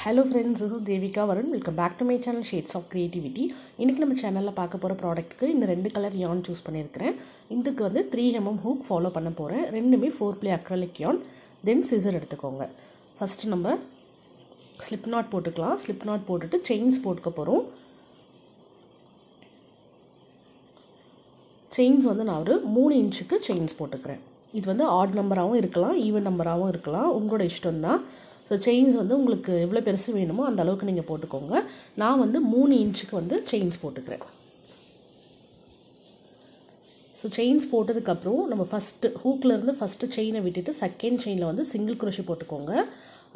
Hello friends, this is Devika Varun. Welcome back to my channel Shades of Creativity. இன்னைக்கு நம்ம சேனல்ல பார்க்க போற ப்ராடக்ட்க்கு இந்த ரெண்டு கலர் yarn சூஸ் பண்ணியிருக்கேன். இதுக்கு வந்து 3mm hook ஃபாலோ பண்ண போறேன். ரெண்டுமே 4 ply acrylic yarn, then scissor எடுத்துக்கோங்க. ஃபர்ஸ்ட் நம்ம slip knot போட்டுக்கலாம். slip knot போட்டுட்டு chains போட்டுக்க போறோம். chains வந்து நான் ஒரு 3 இன்ச்சுக்கு chains போட்டுக்கிறேன். இது வந்து odd நம்பராவும் இருக்கலாம், even நம்பராவும் இருக்கலாம். உங்களோட இஷ்டம் தான். ஸோ செயின்ஸ் வந்து உங்களுக்கு எவ்வளோ பெருசு வேணுமோ அந்த அளவுக்கு நீங்கள் போட்டுக்கோங்க. நான் வந்து 3 இன்ச்சுக்கு வந்து செயின்ஸ் போட்டுக்கிறேன். ஸோ செயின்ஸ் போட்டதுக்கப்புறம் நம்ம ஃபஸ்ட்டு ஹூக்லேருந்து ஃபஸ்ட்டு செயினை விட்டுட்டு செகண்ட் செயினில் வந்து சிங்கிள் க்ரோஷே போட்டுக்கோங்க.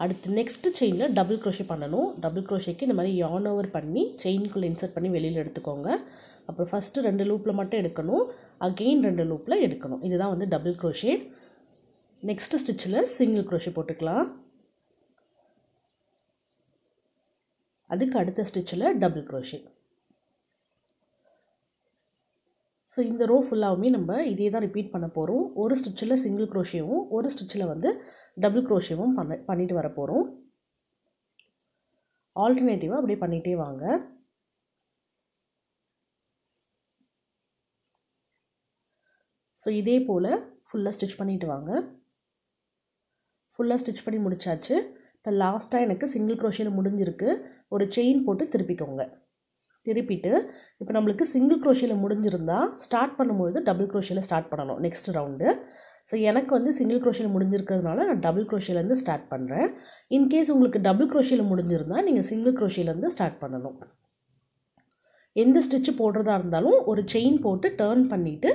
அடுத்து நெக்ஸ்ட்டு செயினில் டபுள் க்ரோஷே பண்ணணும். டபுள் க்ரோஷேக்கு இந்த மாதிரி yarn ஓவர் பண்ணி செயினுக்குள்ளே இன்சர்ட் பண்ணி வெளியில் எடுத்துக்கோங்க. அப்புறம் ஃபஸ்ட்டு 2 லூப்பில் மட்டும் எடுக்கணும், அகெயின் 2 லூப்பில் எடுக்கணும். இதுதான் வந்து டபுள் க்ரோஷே. நெக்ஸ்ட்டு ஸ்டிச்சில் சிங்கிள் க்ரோஷே போட்டுக்கலாம். அதுக்கு அடுத்த ஸ்டிச்சில் டபுள் க்ரோஷே. ஸோ இந்த ரோ ஃபுல்லாகவுமே நம்ம இதே தான் ரிப்பீட் பண்ண போகிறோம். ஒரு ஸ்டிச்சில் சிங்கிள் க்ரோஷேவும் ஒரு ஸ்டிச்சில் வந்து டபுள் க்ரோஷேவும் பண்ணிட்டு வர போகிறோம். ஆல்டர்னேட்டிவாக அப்படியே பண்ணிகிட்டே வாங்க. ஸோ இதே போல் ஃபுல்லாக ஸ்டிச் பண்ணிட்டு வாங்க. ஃபுல்லாக ஸ்டிச் பண்ணி முடிச்சாச்சு. இப்போ லாஸ்ட்டாக எனக்கு சிங்கிள் க்ரோஷேயில் முடிஞ்சிருக்கு. ஒரு செயின் போட்டு திருப்பிக்கோங்க. திருப்பிட்டு இப்போ நம்மளுக்கு சிங்கிள் க்ரோஷேயில் முடிஞ்சிருந்தால் ஸ்டார்ட் பண்ணும்பொழுது டபுள் க்ரோஷேயில் ஸ்டார்ட் பண்ணணும் நெக்ஸ்ட் ரவுண்டு. ஸோ எனக்கு வந்து சிங்கிள் க்ரோஷேயில் முடிஞ்சிருக்கிறதுனால நான் டபுள் க்ரோஷேலேருந்து ஸ்டார்ட் பண்ணுறேன். இன்கேஸ் உங்களுக்கு டபுள் க்ரோஷேயில் முடிஞ்சிருந்தால் நீங்கள் சிங்கிள் க்ரோஷேலேருந்து ஸ்டார்ட் பண்ணணும். எந்த ஸ்டிச்சு போடுறதா இருந்தாலும் ஒரு செயின் போட்டு டர்ன் பண்ணிவிட்டு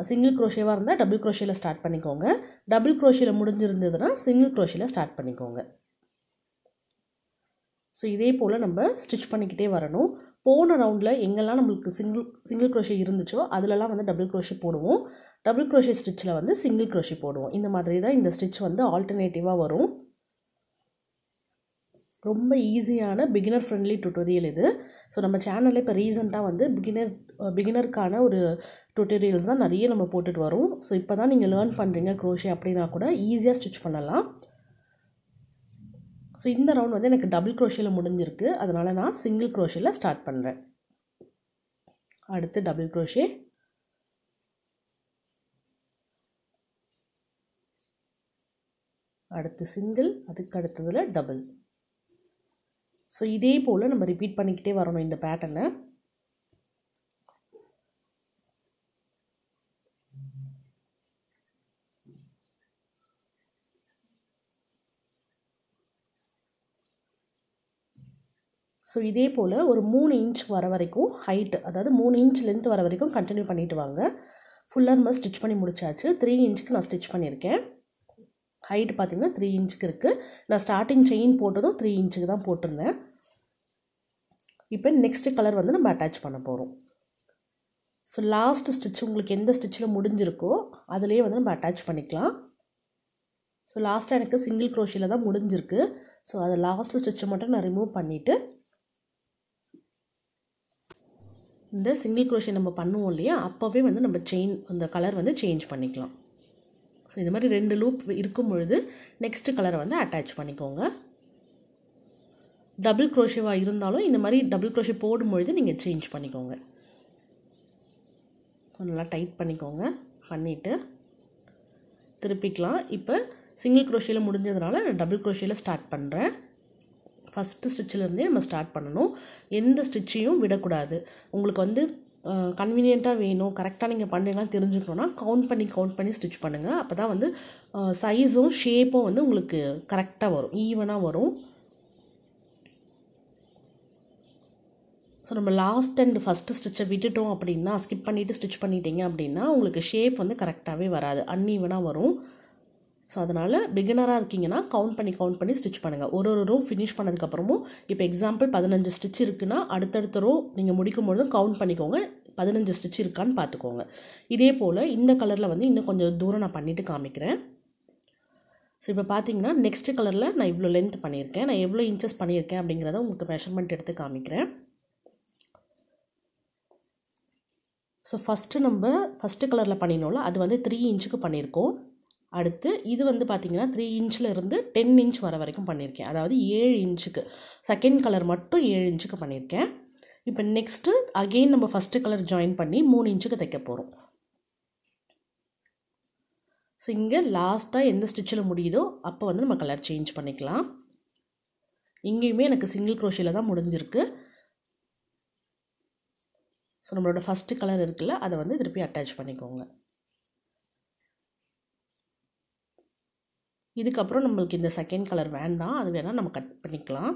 சிங்கிள் க்ரோஷேவாக இருந்தால் டபுள் க்ரோஷேயில் ஸ்டார்ட் பண்ணிக்கோங்க. டபுள் க்ரோஷேயில் முடிஞ்சிருந்ததுன்னா சிங்கிள் க்ரோஷேயில் ஸ்டார்ட் பண்ணிக்கோங்க. ஸோ இதே போல் நம்ம ஸ்டிச் பண்ணிக்கிட்டே வரணும். போன ரவுண்டில் எங்கெல்லாம் நம்மளுக்கு சிங்கிள் க்ரோஷே இருந்துச்சோ அதிலலாம் வந்து டபுள் க்ரோஷே போடுவோம். டபுள் க்ரோஷே ஸ்டிச்சில் வந்து சிங்கிள் க்ரோஷே போடுவோம். இந்த மாதிரி தான் இந்த ஸ்டிச் வந்து ஆல்டர்னேட்டிவாக வரும். ரொம்ப ஈஸியான பிகினர் ஃப்ரெண்ட்லி டுட்டோரியல் இது. ஸோ நம்ம சேனலில் இப்போ ரீசெண்டாக வந்து பிகினருக்கான ஒரு டுட்டோரியல்ஸ் தான் நிறைய நம்ம போட்டுட்டு வரோம். ஸோ இப்போ தான் நீங்கள் லேர்ன் பண்ணுறீங்க க்ரோஷே அப்படின்னா கூட ஈஸியாக ஸ்டிச் பண்ணலாம். ஸோ இந்த ரவுண்ட் வந்து எனக்கு டபுள் க்ரோஷேயில் முடிஞ்சிருக்கு. அதனால் நான் சிங்கிள் க்ரோஷேயில் ஸ்டார்ட் பண்ணுறேன். அடுத்து டபுள் க்ரோஷே, அடுத்து சிங்கிள், அதுக்கு அடுத்ததில் டபுள். ஸோ இதே போல் நம்ம ரிப்பீட் பண்ணிக்கிட்டே வரணும் இந்த பேட்டர்னை. ஸோ இதே போல் ஒரு 3 இன்ச் வர வரைக்கும் ஹைட்டு, அதாவது 3 இன்ச் லென்த் வர வரைக்கும் கண்டினியூ பண்ணிட்டு வாங்க. ஃபுல்லாக நம்ம ஸ்டிச் பண்ணி முடிச்சாச்சு. 3 இன்ச்சுக்கு நான் ஸ்டிச் பண்ணியிருக்கேன். ஹைட்டு பார்த்திங்கன்னா 3 இன்ச்சுக்கு இருக்குது. நான் ஸ்டார்டிங் செயின் போட்டதும் 3 இன்ச்சுக்கு தான் போட்டிருந்தேன். இப்போ நெக்ஸ்ட்டு கலர் வந்து நம்ம அட்டாச் பண்ண போகிறோம். ஸோ லாஸ்ட் ஸ்டிச் உங்களுக்கு எந்த ஸ்டிச்சில் முடிஞ்சிருக்கோ அதிலே வந்து நம்ம அட்டாச் பண்ணிக்கலாம். ஸோ லாஸ்ட்டாக எனக்கு சிங்கிள் க்ரோஷேயில் தான் முடிஞ்சிருக்கு. ஸோ அதை லாஸ்ட்டு ஸ்டிச்சை மட்டும் நான் ரிமூவ் பண்ணிவிட்டு இந்த சிங்கிள் க்ரோஷே நம்ம பண்ணுவோம் இல்லையா, அப்போவே வந்து நம்ம அந்த கலர் வந்து சேஞ்ச் பண்ணிக்கலாம். ஸோ இது மாதிரி 2 லூப் இருக்கும் பொழுது நெக்ஸ்ட்டு கலரை வந்து அட்டாச் பண்ணிக்கோங்க. டபுள் க்ரோஷேவாக இருந்தாலும் இந்த மாதிரி டபுள் க்ரோஷே போடும்பொழுது நீங்கள் சேஞ்ச் பண்ணிக்கோங்க. நல்லா டைட் பண்ணிக்கோங்க. பண்ணிவிட்டு திருப்பிக்கலாம். இப்போ சிங்கிள் க்ரோஷேயில் முடிஞ்சதுனால நான் டபுள் க்ரோஷேயில் ஸ்டார்ட் பண்ணுறேன். ஃபஸ்ட்டு ஸ்டிச்சிலேருந்தே நம்ம ஸ்டார்ட் பண்ணணும். எந்த ஸ்டிச்சையும் விடக்கூடாது. உங்களுக்கு வந்து கன்வீனியண்ட்டாக வேணும், கரெக்டாக நீங்கள் பண்ணுறீங்களான்னு தெரிஞ்சுக்கணுன்னா கவுண்ட் பண்ணி ஸ்டிச் பண்ணுங்கள். அப்போ தான் வந்து சைஸும் ஷேப்பும் வந்து உங்களுக்கு கரெக்டாக வரும், ஈவனாக வரும். ஸோ நம்ம லாஸ்ட் அண்ட் ஃபஸ்ட்டு ஸ்டிச்சை விட்டுட்டோம் அப்படின்னா, ஸ்கிப் பண்ணிவிட்டு ஸ்டிச் பண்ணிட்டீங்க அப்படின்னா உங்களுக்கு ஷேப் வந்து கரெக்டாகவே வராது, அன்ஈவனாக வரும். ஸோ அதனால் பிகினராக இருக்கீங்கன்னா கவுண்ட் பண்ணி ஸ்டிச் பண்ணுங்கள். ஒரு ரோ ஃபினிஷ் பண்ணதுக்கப்புறமும் இப்போ எக்ஸாம்பிள் 15 ஸ்டிச் இருக்குன்னா அடுத்தடுத்த ரோ நீங்கள் முடிக்கும் பொழுதும் கவுண்ட் பண்ணிக்கோங்க, 15 ஸ்டிச் இருக்கான்னு பார்த்துக்கோங்க. இதே போல் இந்த கலரில் வந்து இன்னும் கொஞ்சம் தூரம் நான் பண்ணிவிட்டு காமிக்கிறேன். ஸோ இப்போ பார்த்தீங்கன்னா நெக்ஸ்ட்டு கலரில் நான் இவ்வளோ லென்த் பண்ணியிருக்கேன். நான் எவ்வளோ இன்ச்சஸ் பண்ணியிருக்கேன் அப்படிங்கிறத உங்களுக்கு மெஷர்மெண்ட் எடுத்து காமிக்கிறேன். ஸோ ஃபஸ்ட்டு கலரில் பண்ணினோம்ல அது வந்து 3 இன்ச்சுக்கு பண்ணியிருக்கோம். அடுத்து இது வந்து பார்த்திங்கன்னா 3 இன்ச்சில் இருந்து 10 இன்ச் வர வரைக்கும் பண்ணியிருக்கேன். அதாவது 7 இன்ச்சுக்கு செகண்ட் கலர் மட்டும் 7 இன்ச்சுக்கு பண்ணியிருக்கேன். இப்போ நெக்ஸ்ட்டு அகெயின் நம்ம ஃபஸ்ட்டு கலர் ஜாயின் பண்ணி 3 இன்ச்சுக்கு தைக்க போகிறோம். ஸோ இங்கே லாஸ்ட்டாக எந்த ஸ்டிச்சில் முடியுதோ அப்போ வந்து நம்ம கலர் சேஞ்ச் பண்ணிக்கலாம். இங்கேயுமே எனக்கு சிங்கிள் க்ரோஷியில் தான் முடிஞ்சிருக்கு. ஸோ நம்மளோட ஃபஸ்ட்டு கலர் இருக்குல்ல, அதை வந்து திருப்பி அட்டாச் பண்ணிக்கோங்க. இதுக்கப்புறம் நம்மளுக்கு இந்த செகண்ட் கலர் வேண்டாம், அது வேணால் நம்ம கட் பண்ணிக்கலாம்.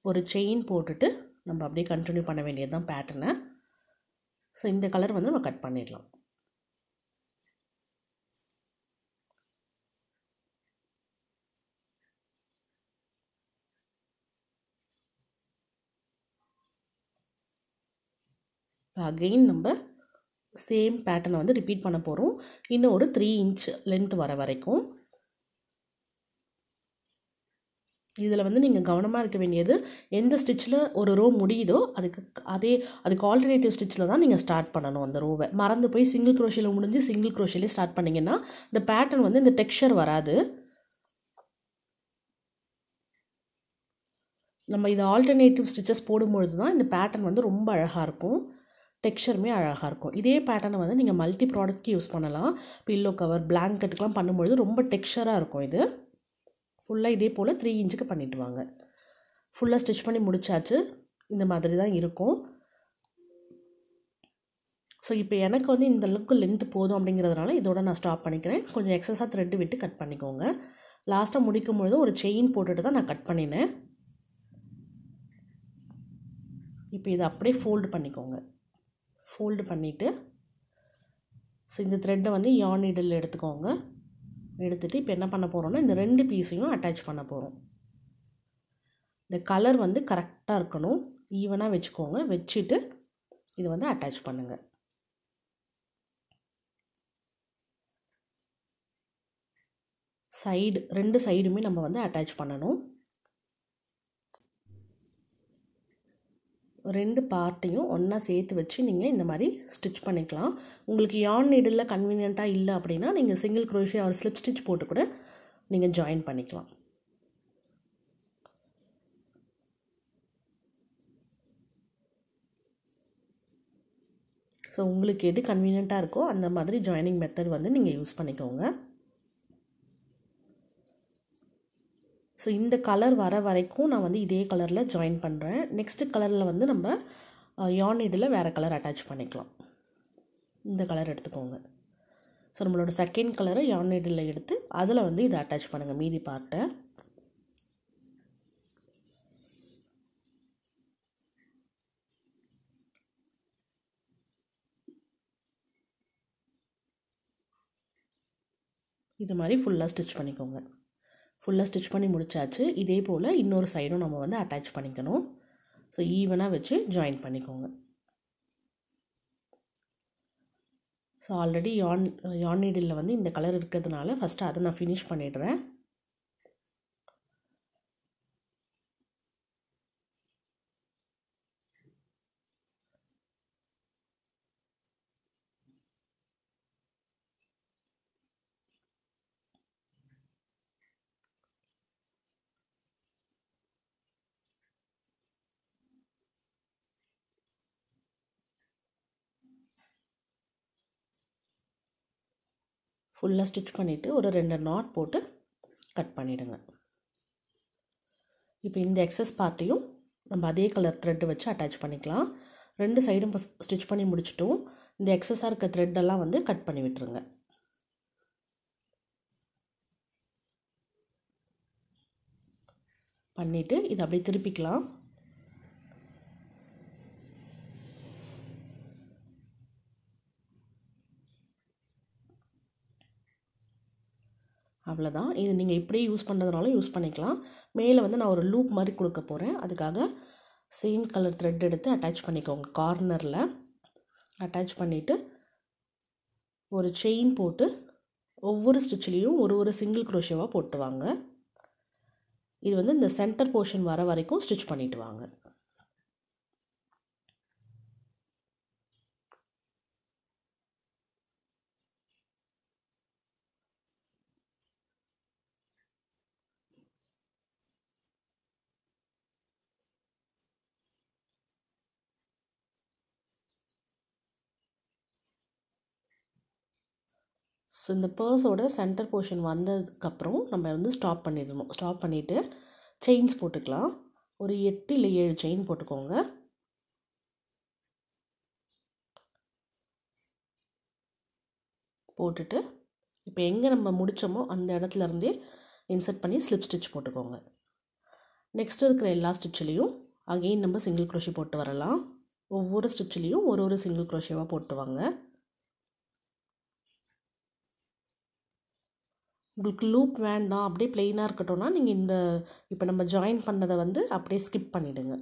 ஒரு செயின் போட்டுட்டு நம்ம அப்படியே கண்டினியூ பண்ண வேண்டியது தான் பேட்டர்னை. ஸோ இந்த கலர் வந்து நம்ம கட் பண்ணிடலாம். அகெயின் நம்ம சேம் பேட்டர்னை வந்து ரிப்பீட் பண்ண போகிறோம். இன்னும் ஒரு 3 இன்ச் லென்த் வர வரைக்கும். இதில் வந்து நீங்கள் கவனமாக இருக்க வேண்டியது, எந்த ஸ்டிச்சில் ஒரு ரோ முடியுதோ அதுக்கு ஆல்டர்னேட்டிவ் ஸ்டிச்சில் தான் நீங்கள் ஸ்டார்ட் பண்ணணும். அந்த ரோவை மறந்து போய் சிங்கிள் க்ரோஷியில் முடிஞ்சு சிங்கிள் க்ரோஷிலே ஸ்டார்ட் பண்ணிங்கன்னா இந்த பேட்டர்ன் வந்து இந்த டெக்ஸ்சர் வராது. நம்ம இது ஆல்டர்னேட்டிவ் ஸ்டிச்சஸ் போடும்பொழுது தான் இந்த பேட்டர்ன் வந்து ரொம்ப அழகாக இருக்கும், டெக்ஸ்சருமே அழகாக இருக்கும். இதே பேட்டர்னை வந்து நீங்கள் மல்டி ப்ராடக்ட்க்கு யூஸ் பண்ணலாம். பில்லோ கவர், பிளாங்கெட்டுக்கெலாம் பண்ணும்பொழுது ரொம்ப டெக்ஸ்சராக இருக்கும். இது ஃபுல்லாக இதே போல் 3 இன்ச்சுக்கு பண்ணிவிட்டு வாங்க. ஃபுல்லாக ஸ்டிச் பண்ணி முடிச்சாச்சு. இந்த மாதிரி தான் இருக்கும். ஸோ இப்போ எனக்கு வந்து இந்த அளவுக்கு லென்த்து போதும் அப்படிங்கிறதுனால இதோட நான் ஸ்டாப் பண்ணிக்கிறேன். கொஞ்சம் எக்ஸஸாக த்ரெட்டு விட்டு கட் பண்ணிக்கோங்க. லாஸ்ட்டாக முடிக்கும் பொழுது ஒரு செயின் போட்டுட்டு தான் நான் கட் பண்ணினேன். இப்போ இதை அப்படியே ஃபோல்டு பண்ணிக்கோங்க. ஃபோல்டு பண்ணிவிட்டு ஸோ இந்த த்ரெட்டை வந்து யார்ன் நீடில் எடுத்துக்கோங்க. எடுத்துகிட்டு இப்போ என்ன பண்ண போகிறோம்னா இந்த 2 பீஸையும் அட்டாச் பண்ண போகிறோம். இந்த கலர் வந்து கரெக்டாக இருக்கணும், ஈவனாக வச்சுக்கோங்க. வச்சுட்டு இது வந்து அட்டாச் பண்ணுங்கள். சைடு 2 சைடுமே நம்ம வந்து அட்டாச் பண்ணணும். 2 பார்ட்டையும் ஒன்றா சேர்த்து வச்சு நீங்கள் இந்த மாதிரி ஸ்டிச் பண்ணிக்கலாம். உங்களுக்கு யார்ன் நீடில் கன்வீனியண்ட்டாக இல்லை அப்படின்னா நீங்கள் சிங்கிள் க்ரோஷே ஒரு ஸ்லிப் ஸ்டிச் போட்டு கூட நீங்கள் ஜாயின் பண்ணிக்கலாம். ஸோ உங்களுக்கு எது கன்வீனியண்ட்டாக இருக்கோ அந்த மாதிரி ஜாயினிங் மெத்தட் வந்து நீங்கள் யூஸ் பண்ணிக்கோங்க. ஸோ இந்த கலர் வர வரைக்கும் நான் வந்து இதே கலரில் ஜாயின் பண்ணுறேன். நெக்ஸ்ட்டு கலரில் வந்து நம்ம யார்ன் நீடில் வேறு கலர் அட்டாச் பண்ணிக்கலாம். இந்த கலர் எடுத்துக்கோங்க. ஸோ நம்மளோட செகண்ட் கலரை யார்ன் நீடில் எடுத்து அதில் வந்து இதை அட்டாச் பண்ணுங்கள் மீதி பார்ட்டை. இது மாதிரி ஃபுல்லாக ஸ்டிச் பண்ணிக்கோங்க. ஃபுல்லாக ஸ்டிச் பண்ணி முடிச்சாச்சு. இதே போல் இன்னொரு சைடும் நம்ம வந்து அட்டாச் பண்ணிக்கணும். ஸோ ஈவனாக வச்சு ஜாயின் பண்ணிக்கோங்க. ஸோ ஆல்ரெடி யார்ன் நீடில் வந்து இந்த கலர் இருக்கிறதுனால ஃபஸ்ட்டு அதை நான் ஃபினிஷ் பண்ணிடுறேன். ஃபுல்லாக ஸ்டிச் பண்ணிவிட்டு ஒரு 2 நாட் போட்டு கட் பண்ணிவிடுங்க. இப்போ இந்த எக்ஸஸ் பார்ட்டையும் நம்ம அதே கலர் த்ரெட்டு வச்சு அட்டாச் பண்ணிக்கலாம். 2 சைடும் ஸ்டிச் பண்ணி முடிச்சிட்டோம். இந்த எக்ஸஸாக இருக்க த்ரெட்டெல்லாம் வந்து கட் பண்ணி விட்டுருங்க. பண்ணிவிட்டு இதை அப்படியே திருப்பிக்கலாம். அவ்வளோதான். இது நீங்கள் இப்படியே யூஸ் பண்ணுறதுனாலும் யூஸ் பண்ணிக்கலாம். மேலே வந்து நான் ஒரு லூப் மாதிரி கொடுக்க போகிறேன். அதுக்காக சேம் கலர் த்ரெட் எடுத்து அட்டாச் பண்ணிக்கோங்க. கார்னரில் அட்டாச் பண்ணிவிட்டு ஒரு செயின் போட்டு ஒவ்வொரு ஸ்டிச்லேயும் ஒரு சிங்கிள் க்ரோஷேவாக போட்டு வாங்க. இது வந்து இந்த சென்டர் போர்ஷன் வர வரைக்கும் ஸ்டிச் பண்ணிவிட்டு வாங்க. ஸோ இந்த பர்ஸோட சென்டர் போர்ஷன் வந்ததுக்கப்புறம் நம்ம வந்து ஸ்டாப் பண்ணிடணும். ஸ்டாப் பண்ணிவிட்டு செயின்ஸ் போட்டுக்கலாம். ஒரு 8 இல்லை 7 செயின் போட்டுக்கோங்க. போட்டுட்டு இப்போ எங்கே நம்ம முடித்தோமோ அந்த இடத்துலேருந்தே இன்சர்ட் பண்ணி ஸ்லிப் ஸ்டிச் போட்டுக்கோங்க. நெக்ஸ்ட் இருக்கிற எல்லா ஸ்டிச்சிலையும் அகெயின் நம்ம சிங்கிள் க்ரோஷே போட்டு வரலாம். ஒவ்வொரு ஸ்டிச்சிலையும் ஒரு சிங்கிள் க்ரோஷேவாக போட்டு வாங்க. உங்களுக்கு லூப் வேண்டாம், அப்படியே ப்ளெயினாக இருக்கட்டும்னா நீங்கள் இந்த இப்போ நம்ம ஜாயின் பண்ணதை வந்து அப்படியே ஸ்கிப் பண்ணிவிடுங்க.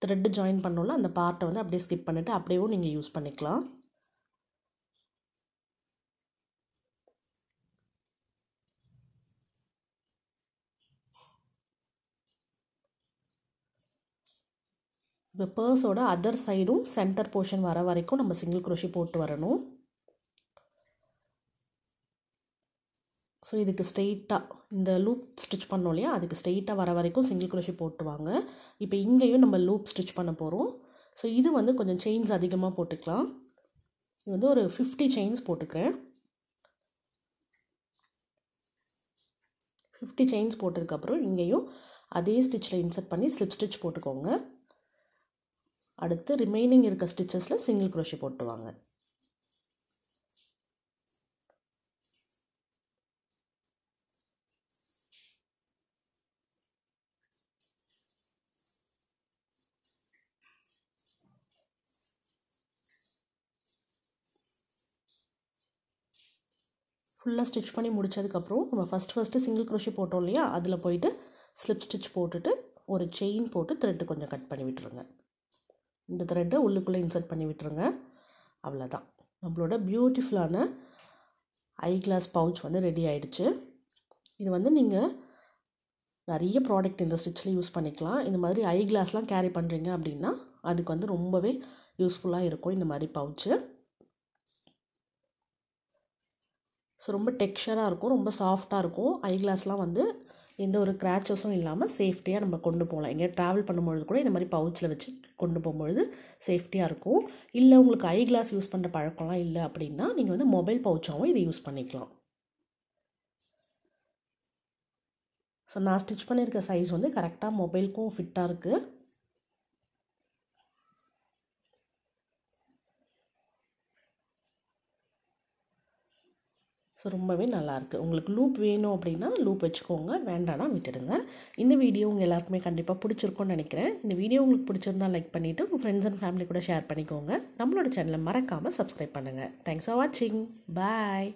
த்ரெட்டு ஜாயின் பண்ணோம்ல அந்த பார்ட்டை வந்து அப்படியே ஸ்கிப் பண்ணிவிட்டு அப்படியேவும் நீங்கள் யூஸ் பண்ணிக்கலாம். இப்போ பர்ஸோட அதர் சைடும் சென்டர் போர்ஷன் வர வரைக்கும் நம்ம சிங்கிள் க்ரோஷே போட்டு வரணும். ஸோ இதுக்கு ஸ்ட்ரெயிட்டாக இந்த லூப் ஸ்டிச் பண்ணோம் இல்லையா, அதுக்கு ஸ்ட்ரெயிட்டாக வர வரைக்கும் சிங்கிள் க்ரோஷே போட்டு வாங்க. இப்போ இங்கேயும் நம்ம லூப் ஸ்டிச் பண்ண போகிறோம். ஸோ இது வந்து கொஞ்சம் செயின்ஸ் அதிகமாக போட்டுக்கலாம். இது வந்து ஒரு 50 செயின்ஸ் போட்டுக்கிறேன். 50 செயின்ஸ் போட்டதுக்கப்புறம் இங்கேயும் அதே ஸ்டிச்சில் இன்சர்ட் பண்ணி ஸ்லிப் ஸ்டிச் போட்டுக்கோங்க. அடுத்து ரிமைனிங் இருக்க ஸ்டிச்சஸில் சிங்கிள் க்ரோஷே போட்டு வாங்க. ஃபுல்லாக ஸ்டிச் பண்ணி முடித்ததுக்கப்புறம் நம்ம ஃபஸ்ட்டு சிங்கிள் க்ரோஷே போட்டோம் இல்லையா, அதில் போயிட்டு ஸ்லிப் ஸ்டிச் போட்டுட்டு ஒரு செயின் போட்டு த்ரெட்டு கொஞ்சம் கட் பண்ணி விட்டுருங்க. இந்த த்ரெட்டை உள்ளுக்குள்ளே இன்சர்ட் பண்ணி விட்டுருங்க. அவ்வளோதான், நம்மளோட பியூட்டிஃபுல்லான ஐ கிளாஸ் பவுச் வந்து ரெடி ஆகிடுச்சு. இது வந்து நீங்கள் நிறைய ப்ராடக்ட் இந்த ஸ்டிச்சில் யூஸ் பண்ணிக்கலாம். இந்த மாதிரி ஐ கிளாஸ்லாம் கேரி பண்ணுறீங்க அப்படின்னா அதுக்கு வந்து ரொம்பவே யூஸ்ஃபுல்லாக இருக்கும் இந்த மாதிரி பவுச்சு. ஸோ ரொம்ப டெக்ஸ்சராக இருக்கும், ரொம்ப சாஃப்டாக இருக்கும். ஐ கிளாஸ்லாம் வந்து எந்த ஒரு கிராச்சஸும் இல்லாமல் சேஃப்டியாக நம்ம கொண்டு போகலாம். எங்கேயா ட்ராவல் பண்ணும்பொழுது கூட இந்த மாதிரி பவுச்சில் வச்சு கொண்டு போகும்பொழுது சேஃப்டியாக இருக்கும். இல்லை உங்களுக்கு ஐ கிளாஸ் யூஸ் பண்ணுற பழக்கம்லாம் இல்லை அப்படின்னா நீங்கள் வந்து மொபைல் பவுச்சாகவும் இதை யூஸ் பண்ணிக்கலாம். ஸோ நான் ஸ்டிச் பண்ணியிருக்க சைஸ் வந்து கரெக்டாக மொபைலுக்கும் ஃபிட்டாக இருக்குது. ஸோ ரொம்பவே நல்லாயிருக்கு. உங்களுக்கு லூப் வேணும் அப்படின்னா லூப் வச்சுக்கோங்க, வேண்டாம்னா விட்டுடுங்க. இந்த வீடியோ உங்கள் எல்லாருக்குமே கண்டிப்பாக பிடிச்சிருக்கும்னு நினைக்கிறேன். இந்த வீடியோ உங்களுக்கு பிடிச்சிருந்தா லைக் பண்ணிவிட்டு உங்கள் ஃப்ரெண்ட்ஸ் அண்ட் ஃபேமிலி கூட ஷேர் பண்ணிக்கோங்க. நம்மளோட சேனலை மறக்காமல் சப்ஸ்கிரைப் பண்ணுங்கள். தேங்க்ஸ் ஃபார் வாட்சிங். பாய்.